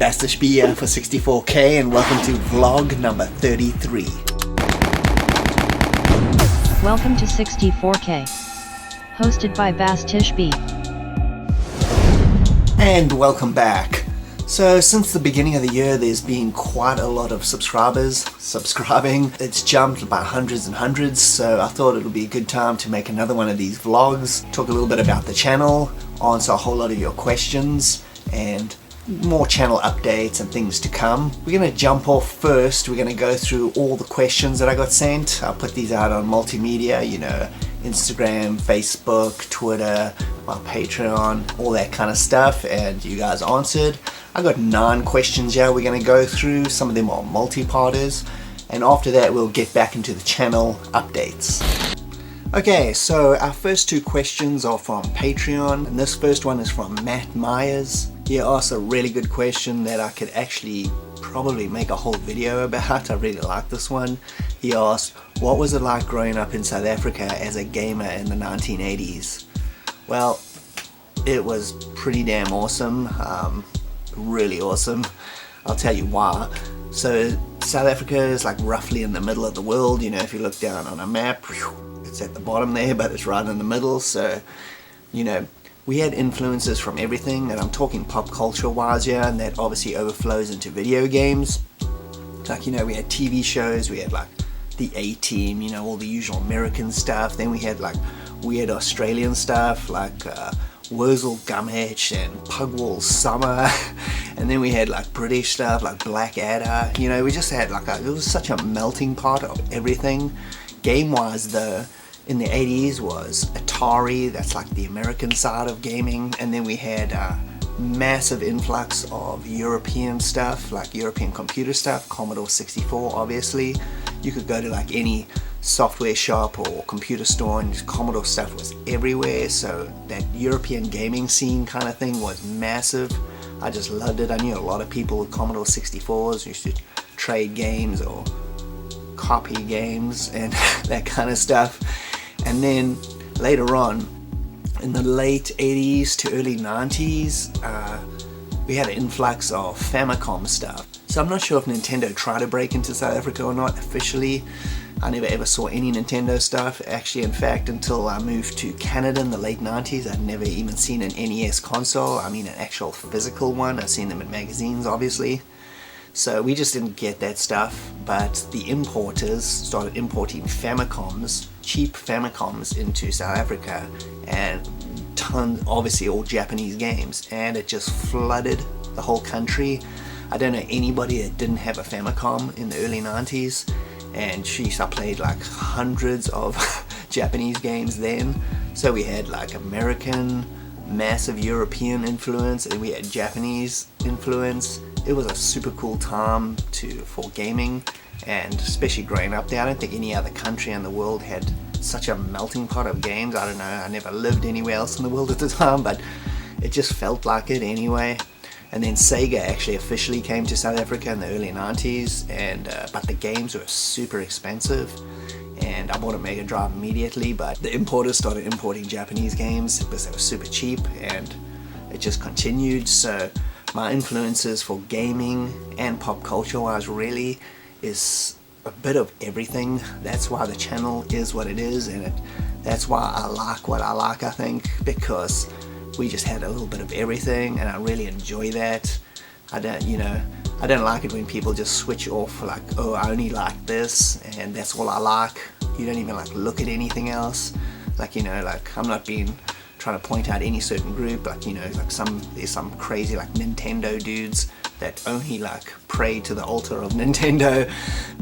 Bastish B here for 64K and welcome to vlog number 33. Welcome to 64K, hosted by Bastish B. And welcome back. So since the beginning of the year there's been quite a lot of subscribers subscribing. It's jumped by hundreds and hundreds, so I thought it would be a good time to make another one of these vlogs, talk a little bit about the channel, answer a whole lot of your questions, and more channel updates and things to come. We're going to jump off first. We're going to go through all the questions that I got sent. I'll put these out on multimedia, you know, Instagram, Facebook, Twitter, my Patreon, all that kind of stuff, and you guys answered. I got 9 questions here we're going to go through. Some of them are multi-parters, and after that we'll get back into the channel updates. Okay, so our first 2 questions are from Patreon, and this first one is from Matt Myers. He asked a really good question that I could actually probably make a whole video about. I really like this one. He asked, what was it like growing up in South Africa as a gamer in the 1980s? Well, it was pretty damn awesome. Really awesome. I'll tell you why. So South Africa is like roughly in the middle of the world. You know, if you look down on a map, it's at the bottom there, but it's right in the middle. So, you know, we had influences from everything, and I'm talking pop culture wise here, and that obviously overflows into video games. Like, you know, we had TV shows, we had like the A-Team, you know, all the usual American stuff. Then we had like weird Australian stuff like Wurzel Gummidge and Pugwall Summer. And then we had like British stuff like Blackadder. You know, we just had like it was such a melting pot of everything. Game wise though, in the 80s was Atari, that's like the American side of gaming, and then we had a massive influx of European stuff, like European computer stuff, Commodore 64 obviously. You could go to like any software shop or computer store and Commodore stuff was everywhere, so that European gaming scene kind of thing was massive. I just loved it. I knew a lot of people with Commodore 64s, used to trade games or copy games and that kind of stuff. And then later on, in the late 80s to early 90s, we had an influx of Famicom stuff. So I'm not sure if Nintendo tried to break into South Africa or not officially. I never ever saw any Nintendo stuff. Actually, in fact, until I moved to Canada in the late 90s, I'd never even seen an NES console. I mean an actual physical one. I've seen them in magazines, obviously. So we just didn't get that stuff, but the importers started importing Famicoms, cheap Famicoms into South Africa, and tons, obviously all Japanese games, and it just flooded the whole country. I don't know anybody that didn't have a Famicom in the early 90s, and I played like hundreds of Japanese games then. So we had like American, massive European influence, and we had Japanese influence. It was a super cool time for gaming, and especially growing up there. I don't think any other country in the world had such a melting pot of games. I don't know, I never lived anywhere else in the world at the time, but it just felt like it anyway. And then Sega actually officially came to South Africa in the early 90s, and but the games were super expensive, and I bought a Mega Drive immediately, but the importers started importing Japanese games because they were super cheap, and it just continued. So my influences for gaming and pop culture wise really is a bit of everything. That's why the channel is what it is, and that's why I like what I like, I think, because we just had a little bit of everything, and I really enjoy that. I don't like it when people just switch off like, oh, I only like this and that's all I like. You don't even like look at anything else. Like, you know, like I'm not trying to point out any certain group, like, you know, like there's some crazy like Nintendo dudes that only like pray to the altar of Nintendo,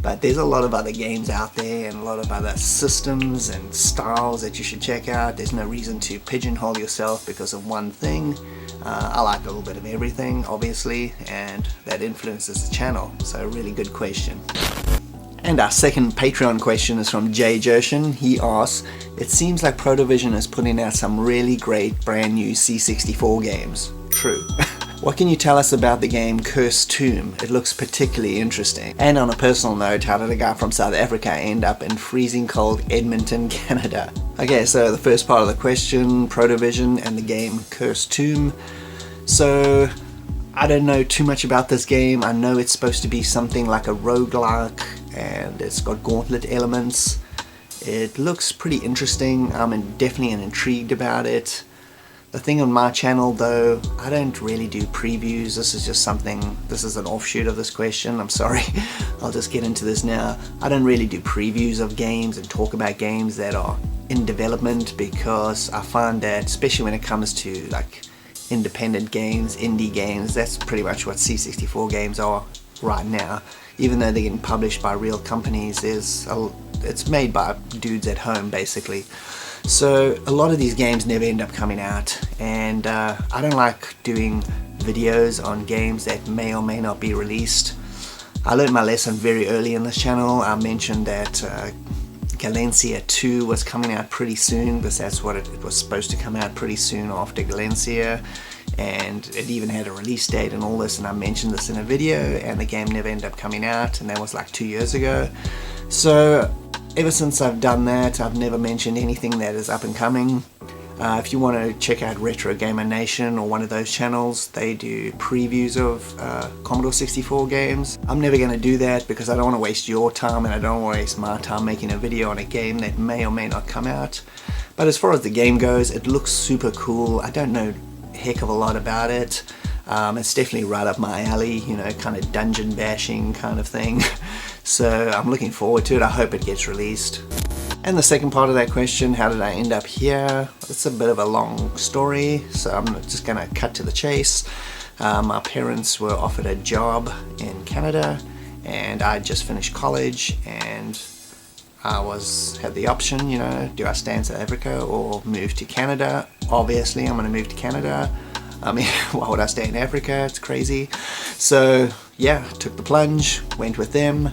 but there's a lot of other games out there and a lot of other systems and styles that you should check out. There's no reason to pigeonhole yourself because of one thing. I like a little bit of everything, obviously, and that influences the channel. So a really good question. And our second Patreon question is from Jay Jershin. He asks, it seems like Protovision is putting out some really great brand new C64 games. True. What can you tell us about the game Cursed Tomb? It looks particularly interesting. And on a personal note, how did a guy from South Africa end up in freezing cold Edmonton, Canada? Okay, so the first part of the question, Protovision and the game Cursed Tomb. So I don't know too much about this game. I know it's supposed to be something like a roguelike and it's got gauntlet elements. It looks pretty interesting. I'm definitely intrigued about it. The thing on my channel though, I don't really do previews. This is just something, this is an offshoot of this question. I'm sorry, I'll just get into this now. I don't really do previews of games and talk about games that are in development, because I find that, especially when it comes to like independent games, indie games, that's pretty much what C64 games are right now. Even though they're getting published by real companies, it's made by dudes at home basically. So a lot of these games never end up coming out, and I don't like doing videos on games that may or may not be released. I learned my lesson very early in this channel. I mentioned that Galencia 2 was coming out pretty soon, because that's what it was supposed to come out pretty soon after Galencia, and it even had a release date and all this, and I mentioned this in a video, and the game never ended up coming out, and that was like 2 years ago. So ever since I've done that, I've never mentioned anything that is up and coming. If you want to check out Retro Gamer Nation or one of those channels, they do previews of Commodore 64 games. I'm never going to do that because I don't want to waste your time, and I don't want to waste my time making a video on a game that may or may not come out. But as far as the game goes, it looks super cool. I don't know a heck of a lot about it. It's definitely right up my alley, you know, kind of dungeon bashing kind of thing. So I'm looking forward to it. I hope it gets released. And the second part of that question, how did I end up here? It's a bit of a long story, so I'm just going to cut to the chase. My parents were offered a job in Canada, and I just finished college, and I had the option, you know, do I stay in South Africa or move to Canada? Obviously I'm going to move to Canada. I mean, why would I stay in Africa? It's crazy. So yeah, took the plunge, went with them,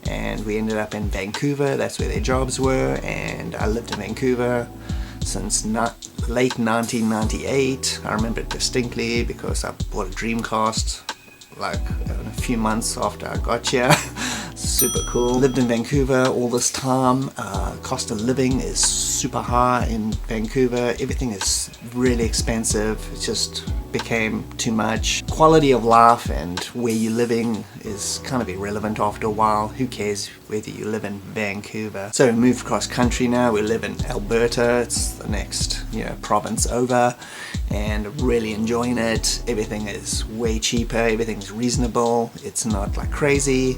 and we ended up in Vancouver. That's where their jobs were, and I lived in Vancouver since late 1998. I remember it distinctly because I bought a Dreamcast like a few months after I got here. Super cool. Lived in Vancouver all this time. Cost of living is super high in Vancouver. Everything is really expensive. It just became too much. Quality of life and where you're living is kind of irrelevant after a while. Who cares whether you live in Vancouver? So we moved across country now. We live in Alberta. It's the next, you know, province over, and really enjoying it. Everything is way cheaper. Everything's reasonable. It's not like crazy.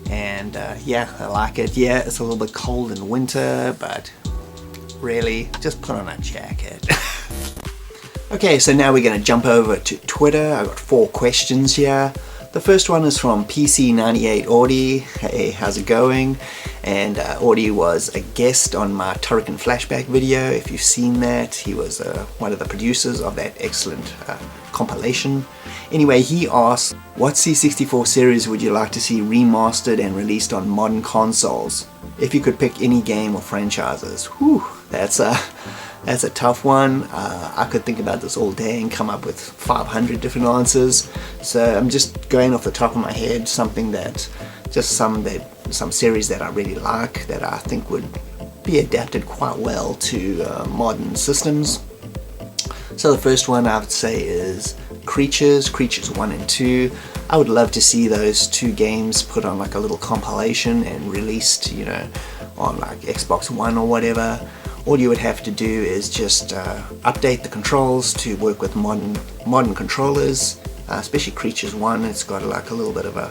And yeah, I like it. Yeah, it's a little bit cold in winter, but really, just put on a jacket. Okay, so now we're going to jump over to Twitter. I've got 4 questions here. The first one is from PC98 Audi. Hey, how's it going? And Audi was a guest on my Turrican flashback video. If you've seen that, he was one of the producers of that excellent compilation. Anyway, he asked, what C64 series would you like to see remastered and released on modern consoles? If you could pick any game or franchises. Whew, that's a tough one. I could think about this all day and come up with 500 different answers. So I'm just going off the top of my head, something that, just some series that I really like, that I think would be adapted quite well to modern systems. So the first one I would say is Creatures 1 and 2. I would love to see those 2 games put on like a little compilation and released, you know, on like Xbox One or whatever. All you would have to do is just update the controls to work with modern controllers, especially Creatures 1. It's got like a little bit of a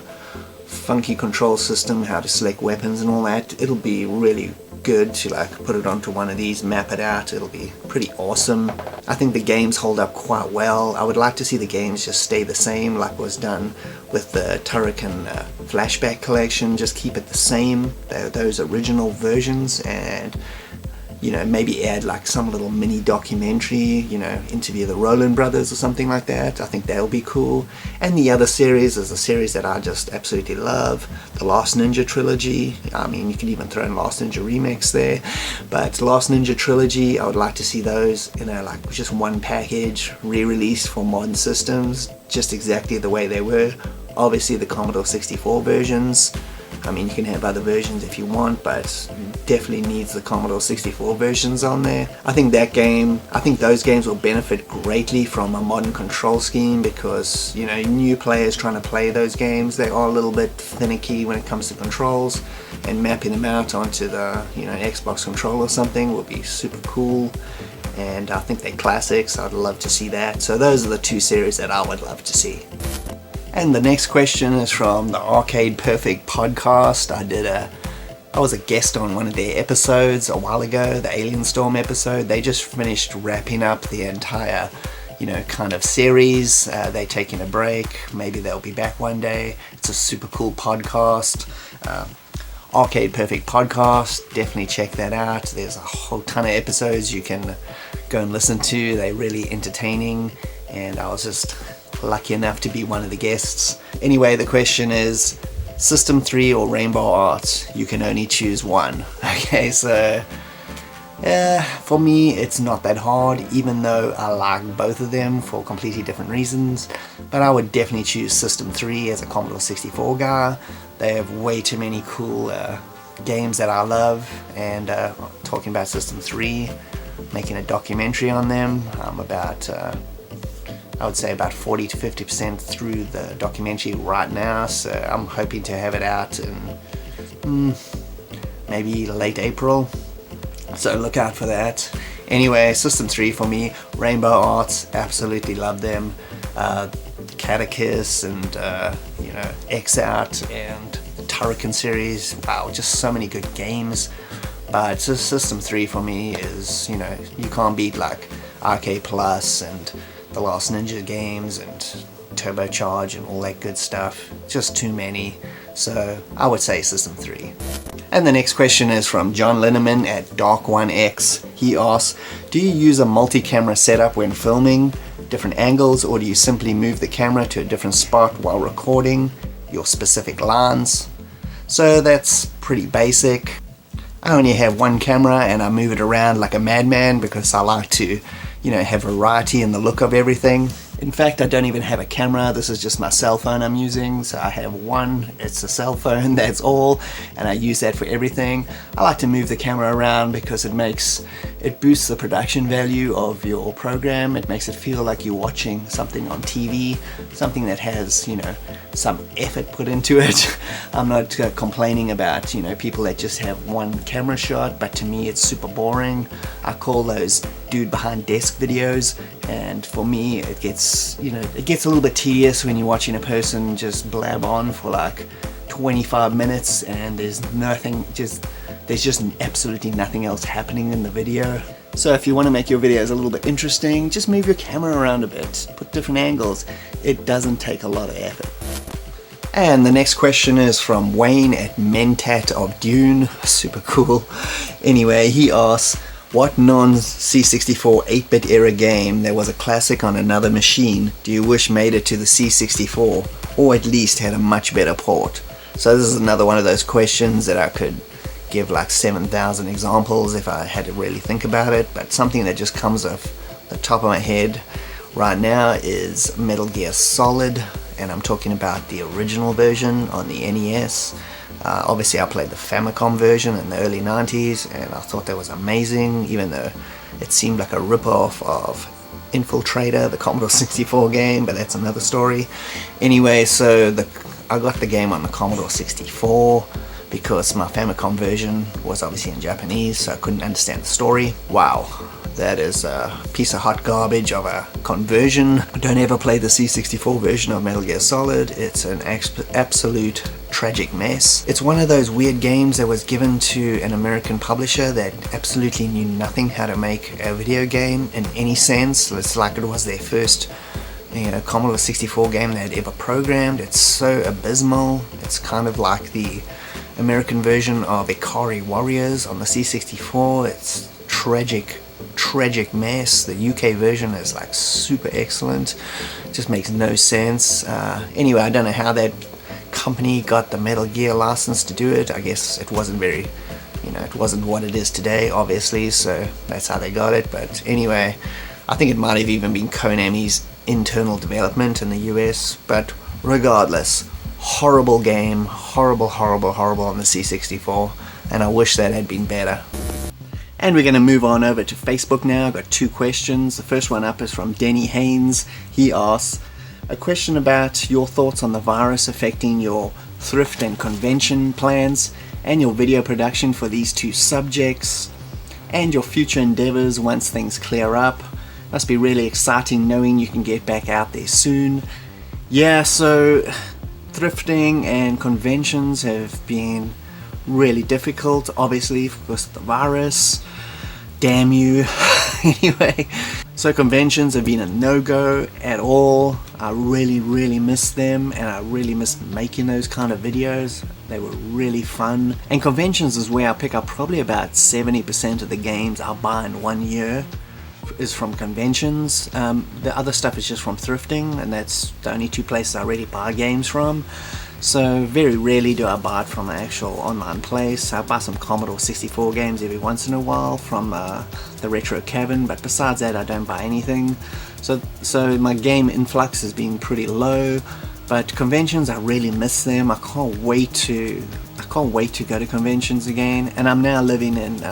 funky control system, how to select weapons and all that. It'll be really good to like put it onto one of these, map it out. It'll be pretty awesome. I think the games hold up quite well. I would like to see the games just stay the same like was done with the Turrican flashback collection. Just keep it the same, those original versions, and you know, maybe add like some little mini documentary, you know, interview the Roland brothers or something like that. I think that'll be cool. And the other series is a series that I just absolutely love, the Last Ninja trilogy. I mean, you can even throw in Last Ninja Remakes there, but Last Ninja trilogy, I would like to see those, you know, like just one package re-released for modern systems, just exactly the way they were. Obviously the Commodore 64 versions, I mean, you can have other versions if you want, but definitely needs the Commodore 64 versions on there. I think those games will benefit greatly from a modern control scheme, because, you know, new players trying to play those games, they are a little bit finicky when it comes to controls, and mapping them out onto the, you know, Xbox controller or something will be super cool. And I think they're classics. I'd love to see that. So those are the two series that I would love to see. And the next question is from the Arcade Perfect podcast. I was a guest on one of their episodes a while ago, the Alien Storm episode. They just finished wrapping up the entire, you know, kind of series. They're taking a break. Maybe they'll be back one day. It's a super cool podcast. Arcade Perfect podcast, definitely check that out. There's a whole ton of episodes you can go and listen to. They're really entertaining, and I was just lucky enough to be one of the guests. Anyway, the question is System 3 or Rainbow Arts. You can only choose one. Okay, so for me it's not that hard, even though I like both of them for completely different reasons, but I would definitely choose System 3 as a Commodore 64 guy. They have way too many cool games that I love, and talking about System 3, making a documentary on them. I'm about I would say about 40 to 50% through the documentary right now, so I'm hoping to have it out in maybe late April, so look out for that. Anyway, System 3 for me. Rainbow Arts, absolutely love them. Catechus and you know, X-Out and the Turrican series, wow, just so many good games. But System 3 for me is, you know, you can't beat like Arcade Plus and the Last Ninja games and Turbocharge and all that good stuff. Just too many, so I would say System 3. And the next question is from John Linneman at Dark1X. He asks, do you use a multi-camera setup when filming different angles, or do you simply move the camera to a different spot while recording your specific lines? So that's pretty basic. I only have one camera and I move it around like a madman because I like to, you know, have variety in the look of everything. In fact, I don't even have a camera. This is just my cell phone I'm using. So I have one, it's a cell phone, that's all, and I use that for everything. I like to move the camera around because it boosts the production value of your program. It makes it feel like you're watching something on TV, something that has, you know, some effort put into it. I'm not complaining about, you know, people that just have one camera shot, but to me it's super boring. I call those dude behind desk videos, and for me it gets, you know, it gets a little bit tedious when you're watching a person just blab on for like 25 minutes and there's just absolutely nothing else happening in the video. So if you want to make your videos a little bit interesting, just move your camera around a bit, put different angles. It doesn't take a lot of effort. And the next question is from Wayne at Mentat of Dune. Super cool. Anyway, he asks, what non-C64 8-bit era game that was a classic on another machine do you wish made it to the C64, or at least had a much better port? So this is another one of those questions that I could give like 7,000 examples if I had to really think about it, but something that just comes off the top of my head right now is Metal Gear Solid, and I'm talking about the original version on the NES. Obviously I played the Famicom version in the early 90s and I thought that was amazing, even though it seemed like a rip-off of Infiltrator, the Commodore 64 game, but that's another story. Anyway, so I got the game on the Commodore 64 because my Famicom version was obviously in Japanese, so I couldn't understand the story. Wow, that is a piece of hot garbage of a conversion. Don't ever play the C64 version of Metal Gear Solid. It's an absolute tragic mess. It's one of those weird games that was given to an American publisher that absolutely knew nothing how to make a video game in any sense. It's like it was their first, you know, Commodore 64 game they had ever programmed. It's so abysmal. It's kind of like the American version of Ikari Warriors on the C64. It's tragic mess. The UK version is like super excellent. It just makes no sense. Anyway, I don't know how that company got the Metal Gear license to do it. I guess it wasn't very, you know, it wasn't what it is today, obviously, so that's how they got it. But anyway, I think it might have even been Konami's internal development in the US, but regardless, horrible game, horrible on the C64, and I wish that had been better. And we're going to move on over to Facebook now. I've got 2 questions. The first one up is from Denny Haynes. He asks a question about your thoughts on the virus affecting your thrift and convention plans and your video production for these 2 subjects, and your future endeavors once things clear up. Must be really exciting knowing you can get back out there soon. Yeah, so thrifting and conventions have been really difficult, obviously, because of the virus. Damn you. Anyway, so conventions have been a no-go at all. I really miss them, and I really miss making those kind of videos. They were really fun. And conventions is where I pick up probably about 70% of the games I'll buy in 1 year is from conventions. The other stuff is just from thrifting, and that's the only 2 places I really buy games from. So very rarely do I buy it from an actual online place. I buy some Commodore 64 games every once in a while from the Retro Cabin, but besides that I don't buy anything. So my game influx has been pretty low, but conventions, I really miss them. I can't wait to go to conventions again. And I'm now living in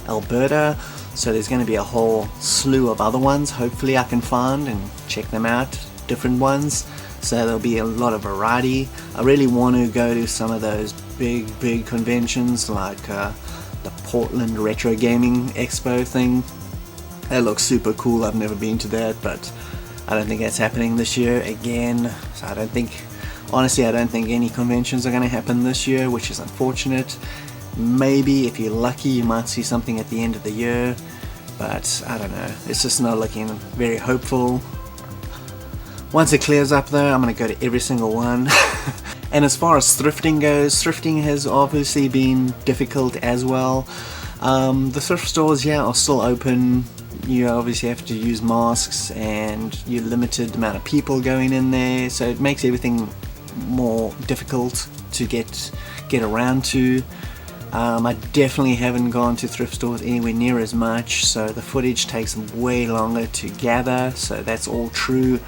Alberta, so there's going to be a whole slew of other ones hopefully I can find and check them out, different ones. So there'll be a lot of variety. I really want to go to some of those big conventions like the Portland Retro Gaming Expo thing. That looks super cool. I've never been to that, but I don't think that's happening this year again. So honestly I don't think any conventions are going to happen this year, which is unfortunate. Maybe if you're lucky you might see something at the end of the year, but I don't know. It's just not looking very hopeful. Once it clears up though, I'm going to go to every single one. And as far as thrifting goes, thrifting has obviously been difficult as well. The thrift stores, are still open. You obviously have to use masks, and you're limited amount of people going in there, so it makes everything more difficult to get around to. I definitely haven't gone to thrift stores anywhere near as much, so the footage takes way longer to gather, so that's all true.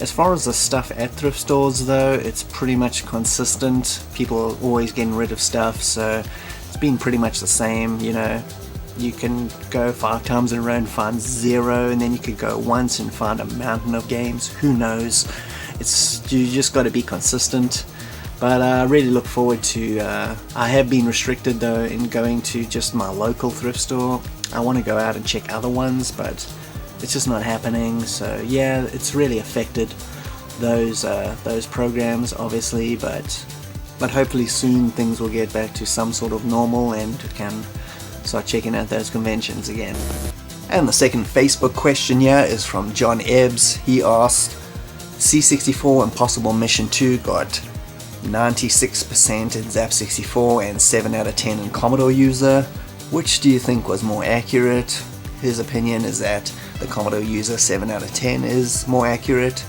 As far as the stuff at thrift stores though, it's pretty much consistent. People are always getting rid of stuff, so it's been pretty much the same. You can go 5 times in a row and find 0, and then you could go once and find a mountain of games. Who knows? You just got to be consistent. But I really look forward to, I have been restricted though in going to just my local thrift store. I want to go out and check other ones, but it's just not happening. So yeah, it's really affected those programs obviously, but hopefully soon things will get back to some sort of normal and can start checking out those conventions again. And the second Facebook question here is from John Ebbs. He asked, C64 Impossible Mission 2 got 96% in Zap64 and 7 out of 10 in Commodore User. Which do you think was more accurate? His opinion is that the Commodore User 7 out of 10 is more accurate.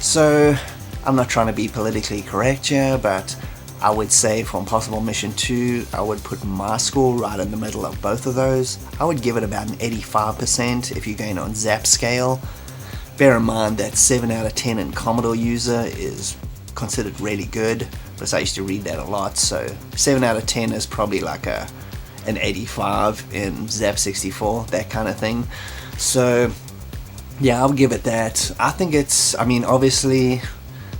So I'm not trying to be politically correct here, but I would say for Impossible Mission 2, I would put my score right in the middle of both of those. I would give it about an 85% if you're going on Zap scale. Bear in mind that 7 out of 10 in Commodore User is considered really good, because I used to read that a lot, so 7 out of 10 is probably like an 85 in Zap 64, that kind of thing. So yeah, I'll give it that. I think obviously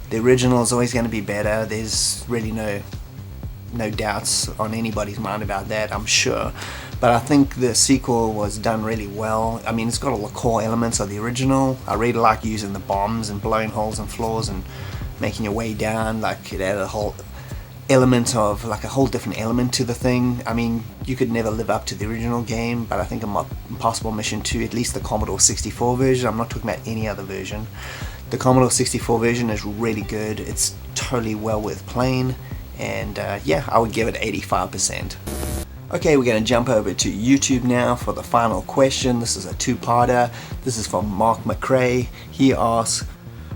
the original is always going to be better. There's really no doubts on anybody's mind about that, I'm sure. But I think the sequel was done really well. It's got all the core elements of the original. I really like using the bombs and blowing holes in floors and making your way down. Like, it added a whole element of, like, a whole different element to the thing. You could never live up to the original game, but I think Impossible Mission 2, at least the Commodore 64 version, I'm not talking about any other version, the Commodore 64 version is really good. It's totally well worth playing, and yeah, I would give it 85%. Okay, we're going to jump over to YouTube now for the final question. This is a 2-parter. This is from Mark McRae. He asks,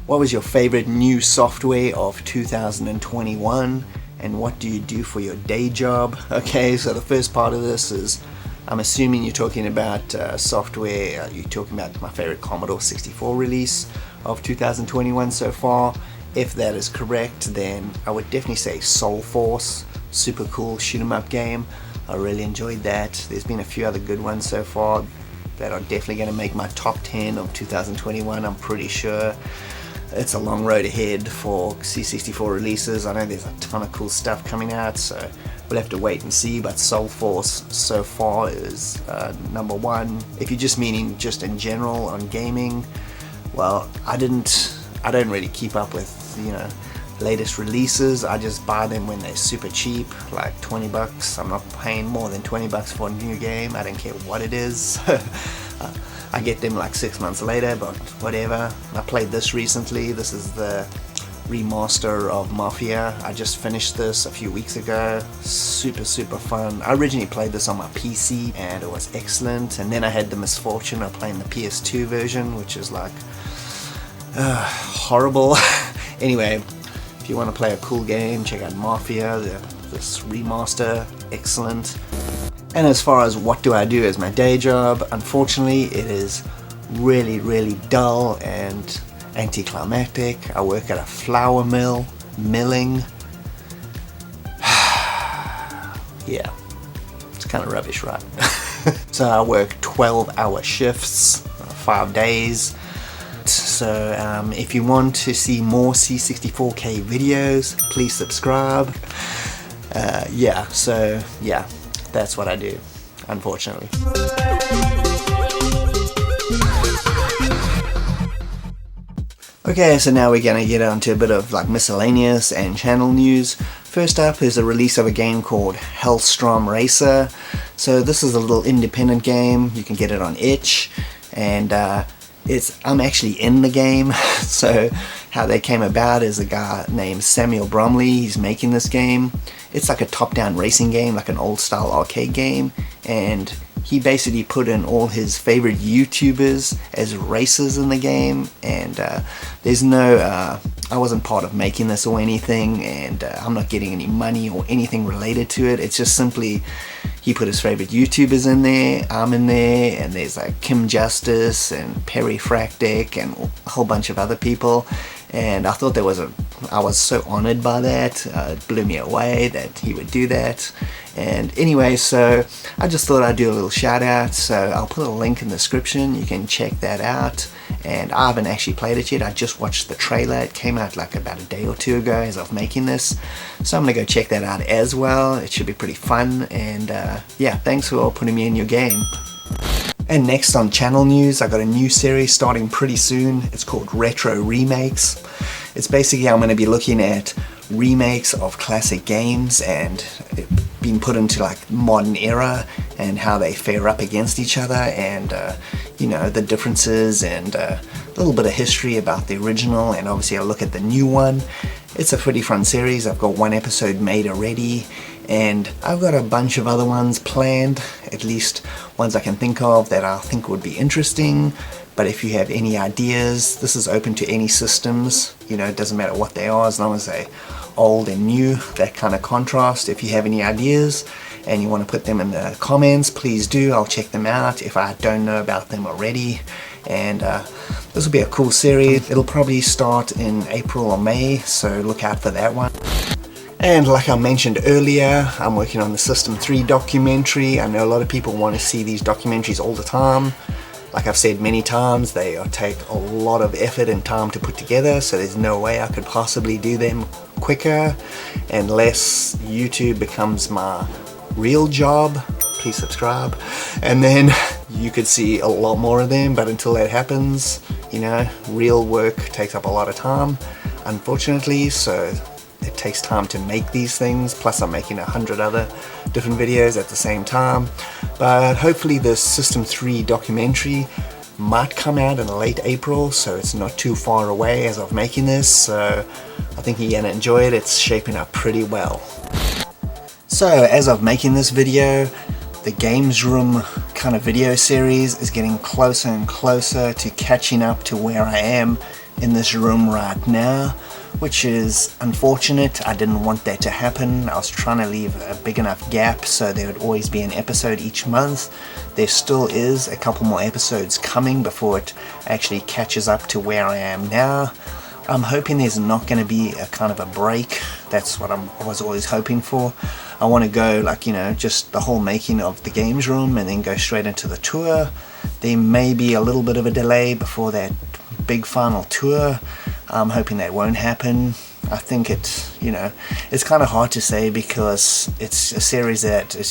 what was your favorite new software of 2021, and what do you do for your day job? Okay, so the first part of this is, I'm assuming you're talking about software. You're talking about my favorite Commodore 64 release of 2021 so far, If that is correct, then I would definitely say Soul Force. Super cool shoot 'em up game. I really enjoyed that. There's been a few other good ones so far that are definitely going to make my top 10 of 2021, I'm pretty sure. It's a long road ahead for C64 releases. I know there's a ton of cool stuff coming out, so we'll have to wait and see, but Soul Force so far is number one. If you're just meaning just in general on gaming, well, I don't really keep up with, latest releases. I just buy them when they're super cheap, like 20 bucks. I'm not paying more than 20 bucks for a new game. I don't care what it is. I get them like 6 months later, but whatever. I played this recently. This is the remaster of Mafia. I just finished this a few weeks ago. Super fun. I originally played this on my PC and it was excellent, and then I had the misfortune of playing the PS2 version, which is like horrible. Anyway, if you want to play a cool game, check out Mafia, this remaster, excellent. And as far as what do I do as my day job, unfortunately it is really dull and anticlimactic. I work at a flour mill, milling. Yeah, it's kind of rubbish, right? So I work 12-hour shifts, 5 days. So if you want to see more C64K videos, please subscribe. Yeah, that's what I do, unfortunately. Okay, so now we're gonna get on to a bit of like miscellaneous and channel news. First up is a release of a game called Hellstrom Racer. So this is a little independent game. You can get it on itch, and I'm actually in the game. So how they came about is a guy named Samuel Bromley. He's making this game. It's like a top-down racing game, like an old-style arcade game, and he basically put in all his favorite YouTubers as racers in the game. And there's no I wasn't part of making this or anything, and I'm not getting any money or anything related to it. It's just simply he put his favorite YouTubers in there, I'm in there, and there's like Kim Justice and Perry Fractic and a whole bunch of other people. And I thought I was so honored by that. It blew me away that he would do that. And anyway, so I just thought I'd do a little shout out. So I'll put a link in the description. You can check that out. And I haven't actually played it yet. I just watched the trailer. It came out like about a day or two ago as of making this. So I'm gonna go check that out as well. It should be pretty fun. And yeah, thanks for putting me in your game. And next on channel news, I got a new series starting pretty soon. It's called Retro Remakes. It's basically I'm going to be looking at remakes of classic games and being put into like modern era and how they fare up against each other, and the differences, and a little bit of history about the original, and obviously I'll look at the new one. It's a pretty fun series. I've got one episode made already, and I've got a bunch of other ones planned, at least ones I can think of that I think would be interesting. But if you have any ideas, this is open to any systems. It doesn't matter what they are, as long as they're old and new, that kind of contrast. If you have any ideas and you want to put them in the comments, please do. I'll check them out if I don't know about them already. And this will be a cool series. It'll probably start in April or May, so look out for that one. And like I mentioned earlier, I'm working on the System 3 documentary. I know a lot of people want to see these documentaries all the time. Like I've said many times, they take a lot of effort and time to put together, so there's no way I could possibly do them quicker unless YouTube becomes my real job. Please subscribe, and then you could see a lot more of them. But until that happens, real work takes up a lot of time, unfortunately, so it takes time to make these things, plus I'm making 100 other different videos at the same time. But hopefully the System 3 documentary might come out in late April, so it's not too far away as of making this, so I think you're gonna enjoy it. It's shaping up pretty well. So as of making this video, the Games Room kind of video series is getting closer and closer to catching up to where I am in this room right now, which is unfortunate. I didn't want that to happen. I was trying to leave a big enough gap so there would always be an episode each month. There still is a couple more episodes coming before it actually catches up to where I am now. I'm hoping there's not going to be a kind of a break. That's what I was always hoping for. I want to go like, you know, just the whole making of the games room and then go straight into the tour. There may be a little bit of a delay before that big final tour. I'm hoping that won't happen. I think it's, you know, it's kind of hard to say because it's a series that it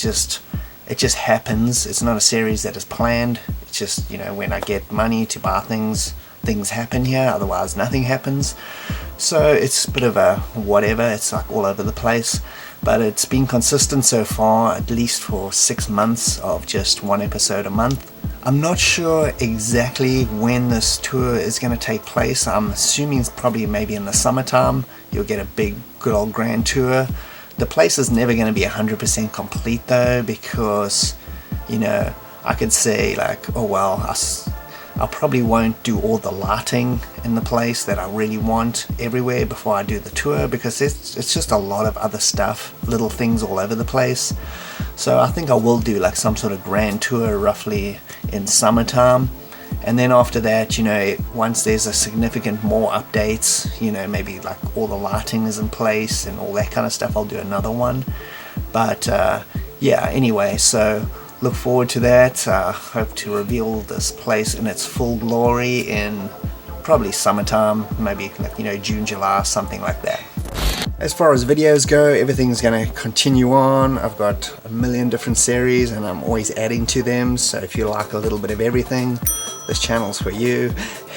just happens. It's not a series that is planned. It's just, you know, when I get money to buy things happen here, otherwise nothing happens. So it's a bit of a whatever, it's like all over the place, but it's been consistent so far, at least for 6 months of just 1 episode a month. I'm not sure exactly when this tour is going to take place. I'm assuming it's probably maybe in the summertime. You'll get a big good old grand tour. The place is never going to be 100% complete though, because, you know, I could say like, oh well, I probably won't do all the lighting in the place that I really want everywhere before I do the tour, because it's just a lot of other stuff, little things all over the place. So I think I will do like some sort of grand tour roughly in summertime, and then after that, you know, once there's a significant more updates, you know, maybe like all the lighting is in place and all that kind of stuff, I'll do another one. But yeah, anyway, so look forward to that. Hope to reveal this place in its full glory in probably summertime, maybe like, you know, June, July, something like that. As far as videos go, everything's going to continue on. I've got a million different series and I'm always adding to them, so if you like a little bit of everything, this channel's for you.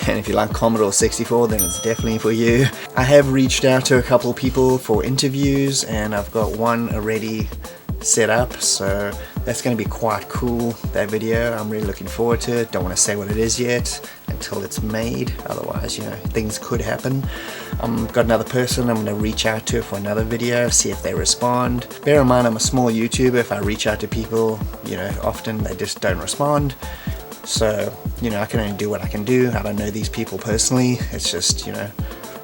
And if you like Commodore 64, then it's definitely for you. I have reached out to a couple people for interviews and I've got one already set up, so that's going to be quite cool, that video. I'm really looking forward to it. Don't want to say what it is yet until it's made, otherwise, you know, things could happen. Got another person I'm going to reach out to for another video, see if they respond. Bear in mind I'm a small YouTuber. If I reach out to people, you know, often they just don't respond. So, you know, I can only do what I can do. I don't know these people personally. It's just, you know,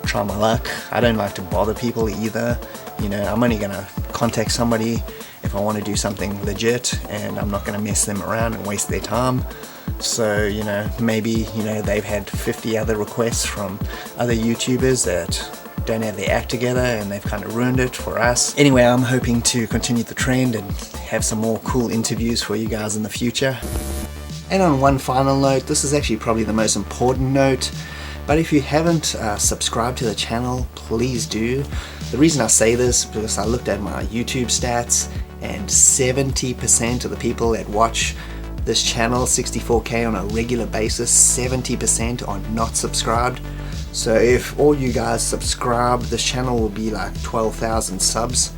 try my luck. I don't like to bother people either. You know, I'm only going to contact somebody if I want to do something legit, and I'm not going to mess them around and waste their time. So, you know, maybe, you know, they've had 50 other requests from other YouTubers that don't have their act together and they've kind of ruined it for us. Anyway, I'm hoping to continue the trend and have some more cool interviews for you guys in the future. And on one final note, this is actually probably the most important note, but if you haven't subscribed to the channel, please do. The reason I say this is because I looked at my YouTube stats and 70% of the people that watch this channel, 64K, on a regular basis, 70% are not subscribed. So if all you guys subscribe, this channel will be like 12,000 subs,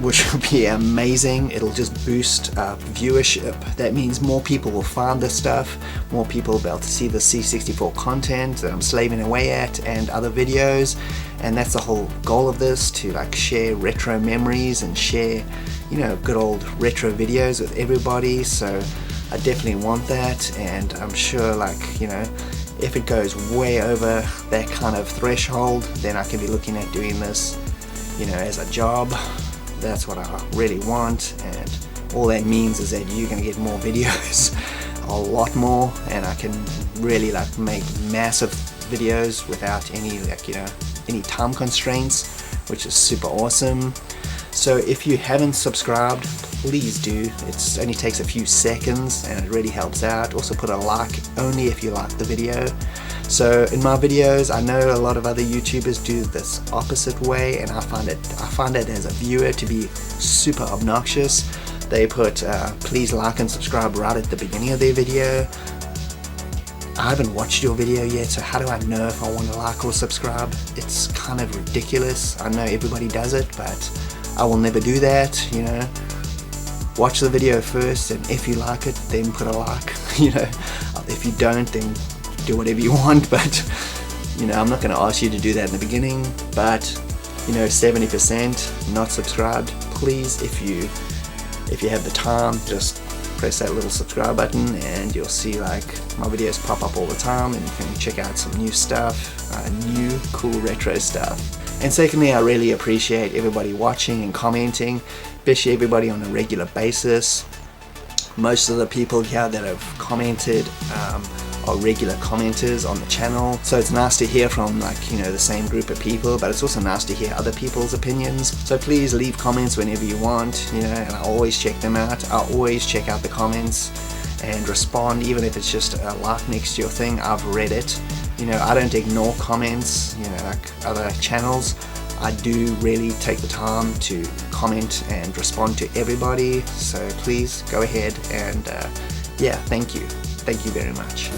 which will be amazing. It'll just boost viewership. That means more people will find this stuff, more people will be able to see the C64 content that I'm slaving away at and other videos. And that's the whole goal of this, to like share retro memories and share, you know, good old retro videos with everybody. So I definitely want that, and I'm sure, like, you know, if it goes way over that kind of threshold, then I can be looking at doing this, you know, as a job. That's what I really want, and all that means is that you're gonna get more videos, a lot more, and I can really like make massive videos without any, like, you know, any time constraints, which is super awesome. So if you haven't subscribed, please do. It only takes a few seconds and it really helps out. Also put a like only if you like the video. So in my videos, I know a lot of other YouTubers do this opposite way, and I find it as a viewer to be super obnoxious. They put please like and subscribe right at the beginning of their video. I haven't watched your video yet, so how do I know if I want to like or subscribe? It's kind of ridiculous. I know everybody does it, but I will never do that, you know. Watch the video first, and if you like it, then put a like, you know. If you don't, then do whatever you want, but, you know, I'm not going to ask you to do that in the beginning. But, you know, 70% not subscribed, please, if you have the time, just press that little subscribe button and you'll see like my videos pop up all the time, and you can check out some new stuff, new cool retro stuff. And secondly, I really appreciate everybody watching and commenting, especially everybody on a regular basis. Most of the people here that have commented are regular commenters on the channel. So it's nice to hear from, like, you know, the same group of people, but it's also nice to hear other people's opinions. So please leave comments whenever you want, you know, and I always check them out. I always check out the comments and respond, even if it's just a like next to your thing. I've read it. You know, I don't ignore comments, you know, like other channels. I do really take the time to comment and respond to everybody, so please go ahead and yeah, thank you very much.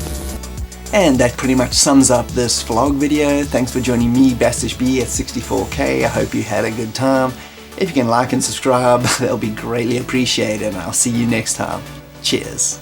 And that pretty much sums up this vlog video. Thanks for joining me, Bastish B, at 64K. I hope you had a good time. If you can like and subscribe, that'll be greatly appreciated, and I'll see you next time. Cheers.